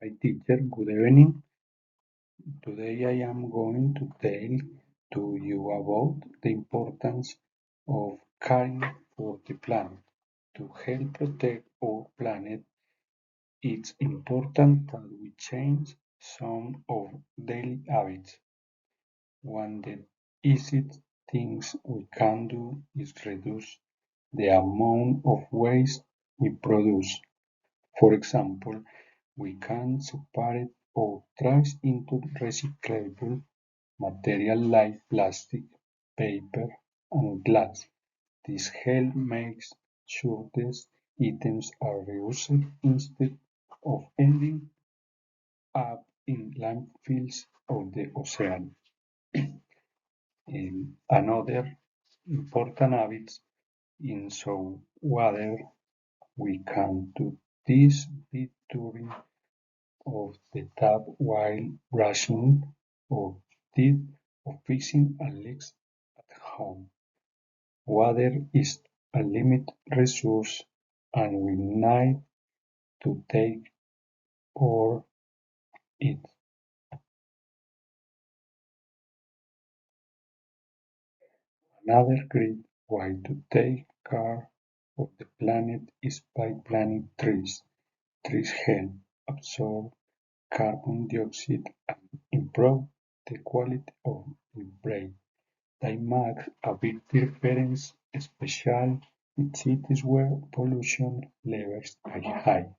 Hi teacher, good evening. Today I am going to tell to you about the importance of caring for the planet. To help protect our planet, it's important that we change some of daily habits. One of the easiest things we can do is reduce the amount of waste we produce. For example, we can separate our trash into recyclable material like plastic, paper, and glass. This helps make sure these items are reused instead of ending up in landfills or the ocean. Another important habit in so water we can do this by turning of the tap while brushing our teeth or fixing a leak at home. Water is a limited resource and we need to take care it. Another great way to take care of the planet is by planting trees. Trees help absorb carbon dioxide and improve the quality of the air. They make a big difference, especially in cities where pollution levels are high.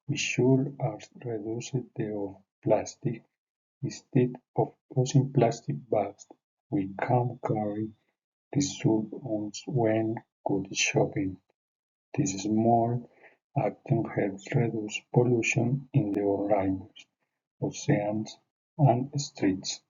We should also reduce the use of plastic. Instead of using plastic bags, we can carry reusable ones when go shopping. This small action helps reduce pollution in the rivers, oceans, and streets.